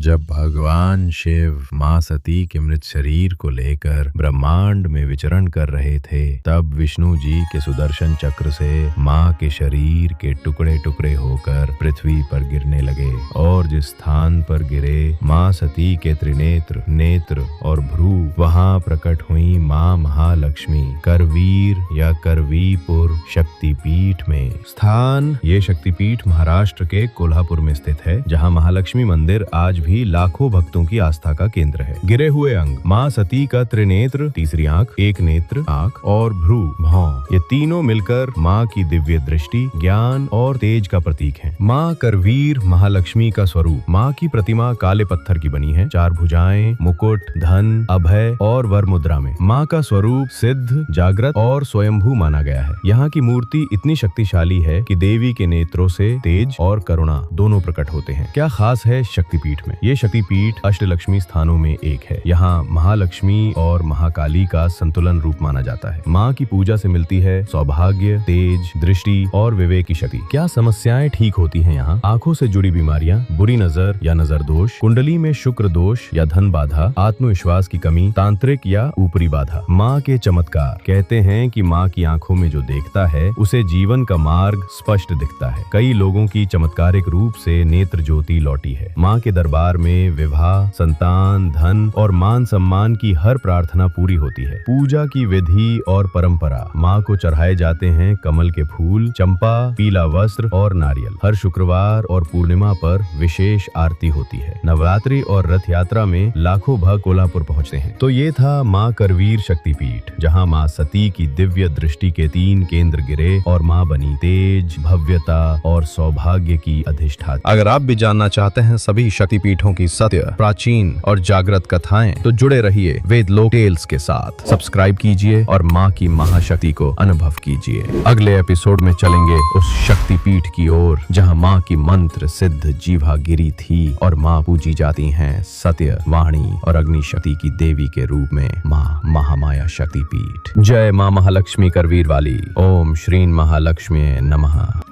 जब भगवान शिव माँ सती के मृत शरीर को लेकर ब्रह्मांड में विचरण कर रहे थे, तब विष्णु जी के सुदर्शन चक्र से माँ के शरीर के टुकड़े टुकड़े होकर पृथ्वी पर गिरने लगे और जिस स्थान पर गिरे माँ सती के त्रिनेत्र, नेत्र और भ्रू, वहाँ प्रकट हुई माँ महालक्ष्मी करवीर या करवीपुर शक्तिपीठ में। स्थान ये शक्तिपीठ महाराष्ट्र के कोल्हापुर में स्थित है, जहाँ महालक्ष्मी मंदिर आज भी लाखों भक्तों की आस्था का केंद्र है। गिरे हुए अंग माँ सती का त्रिनेत्र, तीसरी आंख, एक नेत्र आंख और भ्रू, भौं, ये तीनों मिलकर माँ की दिव्य दृष्टि, ज्ञान और तेज का प्रतीक हैं। माँ करवीर महालक्ष्मी का स्वरूप। माँ की प्रतिमा काले पत्थर की बनी है, चार भुजाएं, मुकुट, धन, अभय और वर मुद्रा में। माँ का स्वरूप सिद्ध, जागृत और स्वयंभू माना गया है। यहाँ की मूर्ति इतनी शक्तिशाली है कि देवी के नेत्रों से तेज और करुणा दोनों प्रकट होते हैं। क्या खास है शक्तिपीठ में? ये शक्तिपीठ अष्टलक्ष्मी स्थानों में एक है। यहाँ महालक्ष्मी और महाकाली का संतुलन रूप माना जाता है। माँ की पूजा से मिलती है सौभाग्य, तेज, दृष्टि और विवेक की शक्ति। क्या समस्याएं ठीक होती हैं यहाँ? आंखों से जुड़ी बीमारियां, बुरी नजर या नजर दोष, कुंडली में शुक्र दोष या धन बाधा, आत्मविश्वास की कमी, तांत्रिक या ऊपरी बाधा। माँ के चमत्कार। कहते हैं कि माँ की आंखों में जो देखता है उसे जीवन का मार्ग स्पष्ट दिखता है। कई लोगों की चमत्कारिक रूप से नेत्र ज्योति लौटी है। माँ के दरबार में विवाह, संतान, धन और मान सम्मान की हर प्रार्थना पूरी होती है। पूजा की विधि और परंपरा। माँ को चढ़ाए जाते हैं कमल के फूल, चंपा, पीला वस्त्र और नारियल। हर शुक्रवार और पूर्णिमा पर विशेष आरती होती है। नवरात्रि और रथ यात्रा में लाखों भक्त कोल्हापुर पहुँचते हैं। तो ये था माँ करवीर शक्तिपीठ, जहाँ माँ सती की दिव्य दृष्टि के 3 केंद्र गिरे और माँ बनी तेज, भव्यता और सौभाग्य की अधिष्ठात्री। अगर आप भी जानना चाहते हैं सभी शक्तिपीठों की सत्य, प्राचीन और जागृत कथाएं, तो जुड़े रहिए वेदलोक टेल्स के साथ। सब्सक्राइब कीजिए और माँ की महाशक्ति को अनुभव कीजिए। अगले एपिसोड में चलेंगे उस शक्तिपीठ की ओर जहाँ माँ की मंत्र सिद्ध जीवा गिरी थी और माँ पूजी जाती हैं सत्य, वाणी और अग्नि शक्ति की देवी के रूप में माँ महामाया शक्तिपीठ। जय माँ महालक्ष्मी करवीर वाली। ओम श्री महालक्ष्मी नमः।